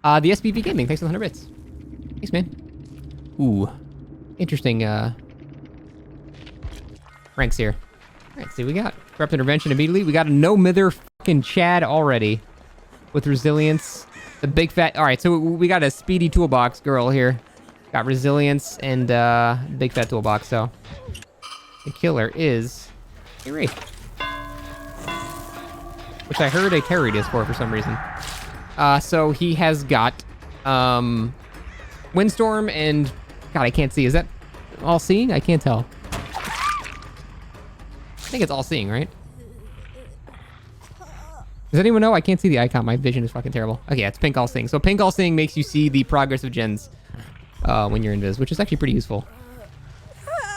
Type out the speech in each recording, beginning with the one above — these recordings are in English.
The SPV Gaming, thanks for the 100 bits. Thanks, man. Ooh. Interesting, ranks here. Alright, see what we got. Corrupt Intervention immediately. We got a no-mither fucking Chad already. With Resilience. The big fat... Alright, so we got a speedy toolbox girl here. Got Resilience and, big fat toolbox, so... The killer is... a Wraith. Which I heard a terror radius for some reason. So he has got, Windstorm and... God, I can't see. Is that all-seeing? I can't tell. I think it's all-seeing, right? Does anyone know? I can't see the icon. My vision is fucking terrible. Okay, yeah, it's pink all-seeing. So pink all-seeing makes you see the progress of gens when you're invis, which is actually pretty useful.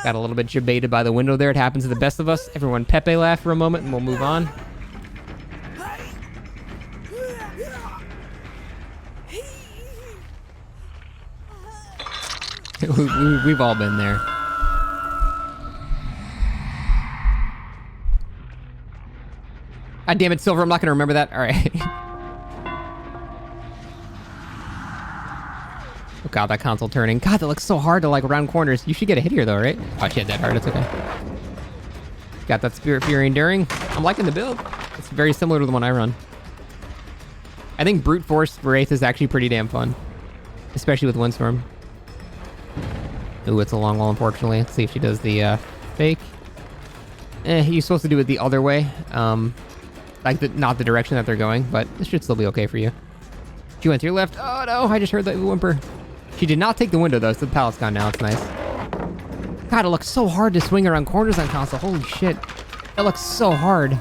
Got a little bit jebaited by the window there. It happens to the best of us. Everyone Pepe laugh for a moment and we'll move on. We've all been there. God damn it, Silver, I'm not gonna remember that. Alright. Oh god, that console turning. God, that looks so hard to like round corners. You should get a hit here though, right? Oh, she had that hard, it's okay. Got that Spirit Fury Enduring. I'm liking the build. It's very similar to the one I run. I think Brute Force Wraith is actually pretty damn fun. Especially with Windstorm. Ooh, it's a long wall, unfortunately. Let's see if she does the, fake. You're supposed to do it the other way. Like, not the direction that they're going, but this should still be okay for you. She went to your left. Oh, no, I just heard that whimper. She did not take the window, though, so the pallet's gone now. It's nice. God, it looks so hard to swing around corners on console. Holy shit. That looks so hard.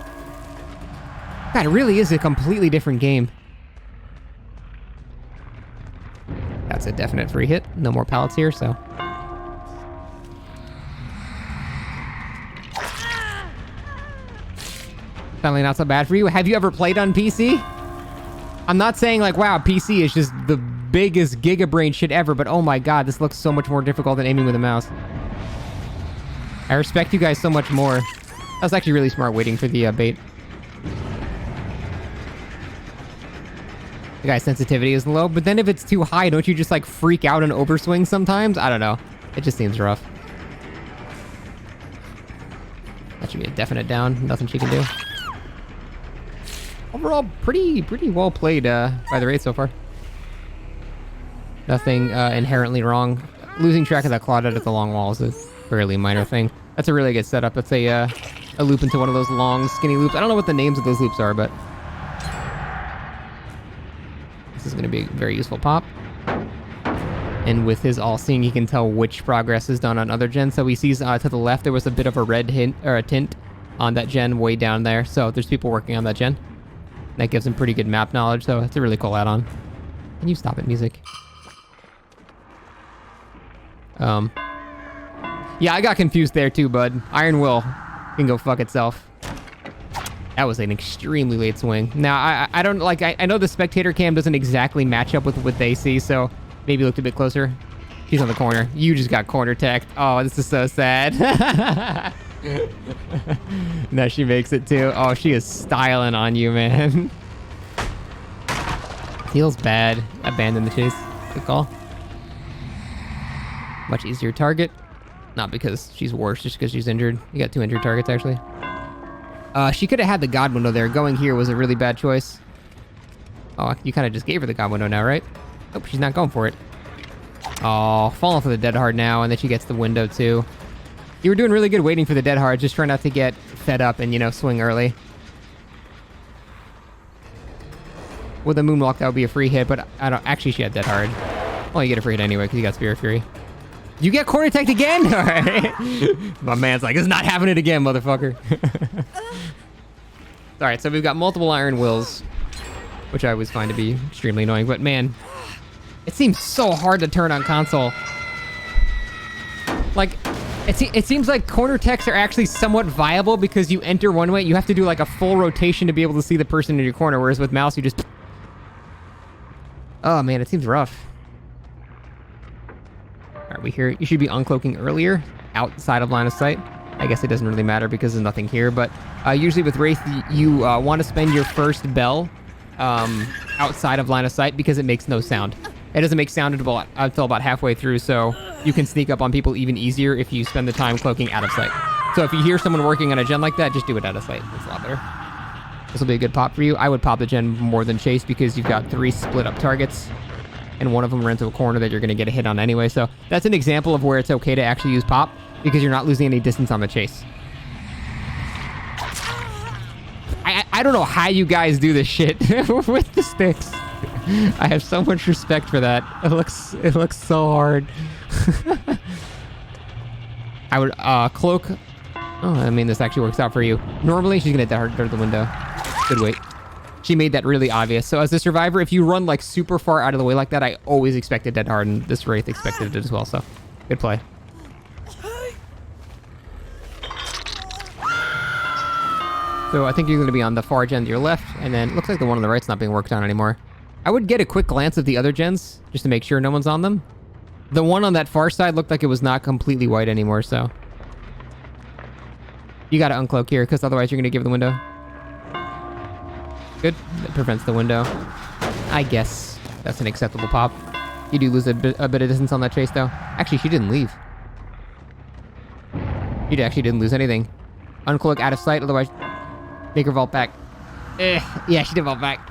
God, it really is a completely different game. That's a definite free hit. No more pallets here, so... Finally not so bad for you. Have you ever played on PC? I'm not saying like, wow, PC is just the biggest gigabrain shit ever, but oh my god, this looks so much more difficult than aiming with a mouse. I respect you guys so much more. That was actually really smart waiting for the bait. The guy's sensitivity is low, but then if it's too high, don't you just like freak out and overswing sometimes? I don't know. It just seems rough. That should be a definite down. Nothing she can do. Overall, pretty well played by the Wraith so far. Nothing inherently wrong. Losing track of that Claudette at the long wall is a fairly minor thing. That's a really good setup. That's a loop into one of those long, skinny loops. I don't know what the names of those loops are, but... This is going to be a very useful pop. And with his all-seeing, he can tell which progress is done on other gens. So he sees to the left, there was a bit of a red hint, or a tint on that gen way down there. So there's people working on that gen. That gives him pretty good map knowledge, so it's a really cool add-on. Can you stop it, music? Yeah, I got confused there too, bud. Iron Will can go fuck itself. That was an extremely late swing. Now, I don't, like, I know the spectator cam doesn't exactly match up with what they see, so maybe looked a bit closer. She's on the corner. You just got corner teched. Oh, this is so sad. Now she makes it too. Oh, she is styling on you, man. Feels bad. Abandon the chase. Good call. Much easier target. Not because she's worse, just because she's injured. You got 2 injured targets, actually. She could have had the God window there. Going here was a really bad choice. Oh, you kind of just gave her the God window now, right? Nope, she's not going for it. Oh, falling for the dead hard now, and then she gets the window too. You were doing really good waiting for the dead hard, just trying not to get fed up and, you know, swing early. With a moonwalk, that would be a free hit, but I don't... Actually, she had dead hard. Well, you get a free hit anyway, because you got Spirit Fury. You get corner teched again? Alright. My man's like, it's not happening again, motherfucker. Alright, so we've got multiple Iron Wills, which I always find to be extremely annoying, but man, it seems so hard to turn on console. Like, it seems like corner techs are actually somewhat viable because you enter one way, you have to do like a full rotation to be able to see the person in your corner, whereas with mouse, you just... Oh man, it seems rough. Alright, we hear you should be uncloaking earlier, outside of line of sight. I guess it doesn't really matter because there's nothing here, but usually with Wraith, you want to spend your first bell outside of line of sight because it makes no sound. It doesn't make sound until about halfway through, so you can sneak up on people even easier if you spend the time cloaking out of sight. So if you hear someone working on a gen like that, just do it out of sight. It's a lot better. This will be a good pop for you. I would pop the gen more than chase because you've got 3 split up targets, and one of them runs into a corner that you're going to get a hit on anyway. So that's an example of where it's okay to actually use pop because you're not losing any distance on the chase. I don't know how you guys do this shit with the sticks. I have so much respect for that. It looks so hard. I would cloak. Oh, I mean, this actually works out for you. Normally, she's gonna dart the window. Good wait. She made that really obvious. So as a survivor, if you run like super far out of the way like that, I always expected dead hard, and this Wraith expected it as well. So good play. So I think you're going to be on the far gen to your left, and then it looks like the one on the right's not being worked on anymore. I would get a quick glance at the other gens, just to make sure no one's on them. The one on that far side looked like it was not completely white anymore, so... You gotta uncloak here, because otherwise you're going to give the window. Good. That prevents the window. I guess that's an acceptable pop. You do lose a bit of distance on that chase, though. Actually, she didn't leave. She actually didn't lose anything. Uncloak out of sight, otherwise... Make her vault back. Yeah, she did vault back.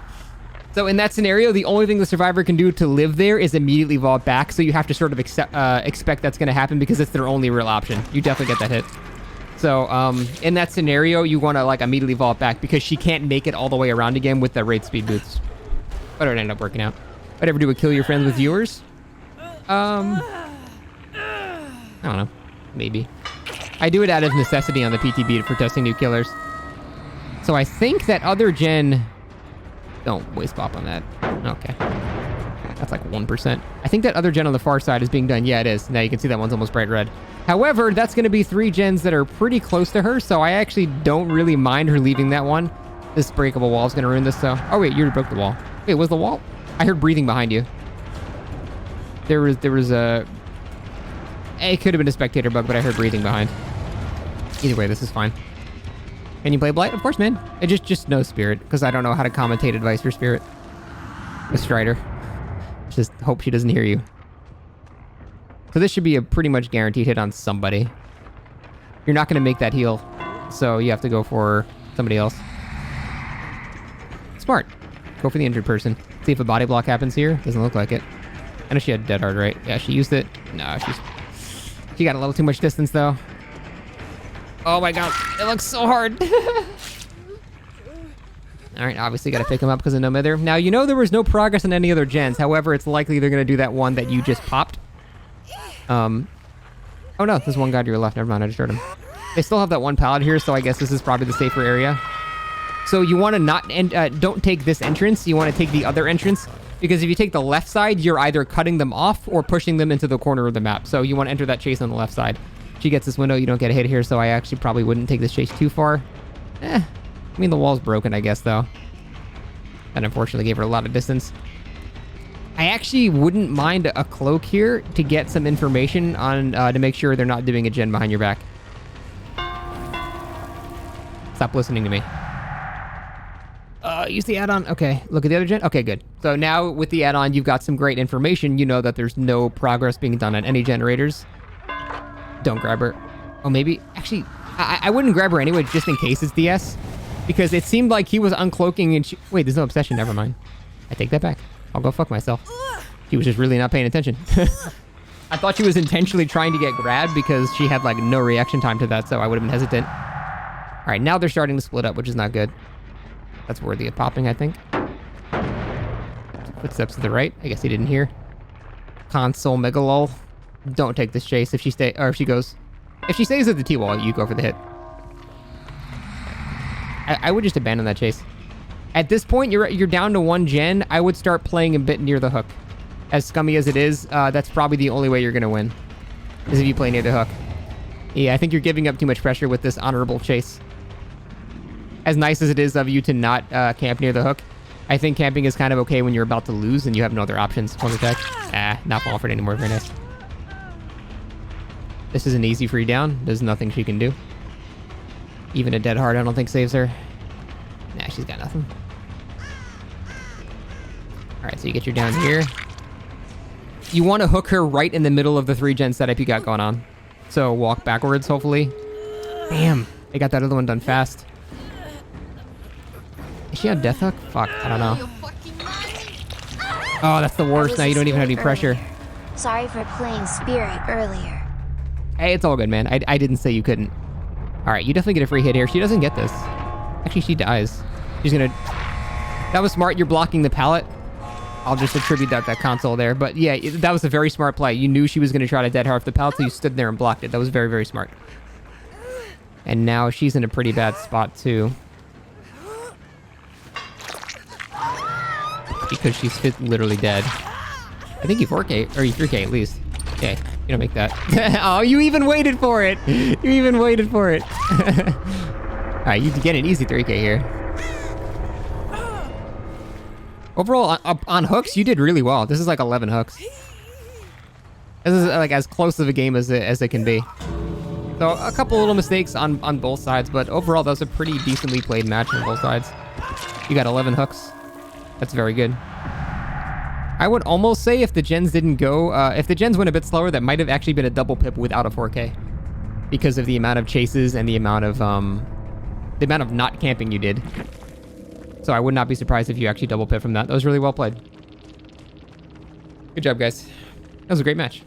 So in that scenario, the only thing the survivor can do to live there is immediately vault back. So you have to sort of expect that's going to happen because it's their only real option. You definitely get that hit. So in that scenario, you want to like immediately vault back because she can't make it all the way around again with the Wraith speed boots. But it ended up working out. I'd ever do a kill your friends with viewers? I don't know. Maybe. I do it out of necessity on the PTB for testing new killers. So I think that other gen... Don't waste pop on that. Okay. That's like 1%. I think that other gen on the far side is being done. Yeah, it is. Now you can see that one's almost bright red. However, that's going to be 3 gens that are pretty close to her, so I actually don't really mind her leaving that one. This breakable wall is going to ruin this, though. Oh, wait, you already broke the wall. Wait, was the wall? I heard breathing behind you. There was a... It could have been a spectator bug, but I heard breathing behind. Either way, this is fine. Can you play Blight? Of course, man. It just no Spirit, because I don't know how to commentate advice for Spirit. With Strider. Just hope she doesn't hear you. So this should be a pretty much guaranteed hit on somebody. You're not going to make that heal, so you have to go for somebody else. Smart. Go for the injured person. See if a body block happens here. Doesn't look like it. I know she had dead hard, right? Yeah, she used it. No, she got a little too much distance, though. Oh my god, it looks so hard. Alright, obviously got to pick him up because of no mither. Now, you know there was no progress on any other gens. However, it's likely they're going to do that one that you just popped. Oh no, there's one guy to your left. Never mind, I just heard him. They still have that one pallet here, so I guess this is probably the safer area. So you want to don't take this entrance. You want to take the other entrance. Because if you take the left side, you're either cutting them off or pushing them into the corner of the map. So you want to enter that chase on the left side. She gets this window, you don't get a hit here, so I actually probably wouldn't take this chase too far. I mean, the wall's broken, I guess, though. That unfortunately gave her a lot of distance. I actually wouldn't mind a cloak here to get some information on, to make sure they're not doing a gen behind your back. Stop listening to me. Use the add-on. Okay, look at the other gen. Okay, good. So now with the add-on, you've got some great information. You know that there's no progress being done on any generators. Don't grab her. Oh, maybe. Actually, I wouldn't grab her anyway, just in case it's DS. Because it seemed like he was uncloaking and she... Wait, there's no obsession. Never mind. I take that back. I'll go fuck myself. She was just really not paying attention. I thought she was intentionally trying to get grabbed because she had, like, no reaction time to that, so I would have been hesitant. All right, now they're starting to split up, which is not good. That's worthy of popping, I think. Footsteps to the right. I guess he didn't hear. Console Megalol. Don't take this chase if she or if she goes. If she stays at the T-wall, you go for the hit. I would just abandon that chase. At this point, you're down to 1 gen. I would start playing a bit near the hook. As scummy as it is, that's probably the only way you're going to win. Is if you play near the hook. Yeah, I think you're giving up too much pressure with this honorable chase. As nice as it is of you to not camp near the hook, I think camping is kind of okay when you're about to lose and you have no other options. Close attack. Not fall for it anymore. Very nice. This is an easy free down. There's nothing she can do. Even a dead heart, I don't think saves her. Nah, she's got nothing. Alright, so you get your down here. You want to hook her right in the middle of the 3-gen setup you got going on. So walk backwards, hopefully. Damn, they got that other one done fast. Is she on death hook? Fuck, I don't know. Oh, that's the worst. Now you don't even have any pressure. Sorry for playing Spirit earlier. Hey, it's all good, man. I didn't say you couldn't. Alright, you definitely get a free hit here. She doesn't get this. Actually, she dies. She's gonna... That was smart. You're blocking the pallet. I'll just attribute that console there. But yeah, that was a very smart play. You knew she was going to try to dead half the pallet, so you stood there and blocked it. That was very, very smart. And now she's in a pretty bad spot, too. Because she's literally dead. I think you 4K, or you 3K at least. Okay, you don't make that. Oh, you even waited for it! You even waited for it! Alright, you can get an easy 3K here. Overall, on hooks, you did really well. This is like 11 hooks. This is like as close of a game as it can be. So a couple little mistakes on both sides, but overall, that was a pretty decently played match on both sides. You got 11 hooks. That's very good. I would almost say if the gens didn't go, if the gens went a bit slower, that might have actually been a double pip without a 4K. Because of the amount of chases and the amount of not camping you did. So I would not be surprised if you actually double pip from that. That was really well played. Good job, guys. That was a great match.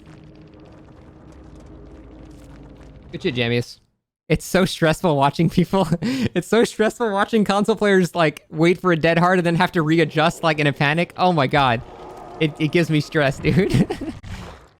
Good shit, Jamius. It's so stressful watching people. It's so stressful watching console players like wait for a dead hard and then have to readjust like in a panic. Oh my god. It gives me stress, dude.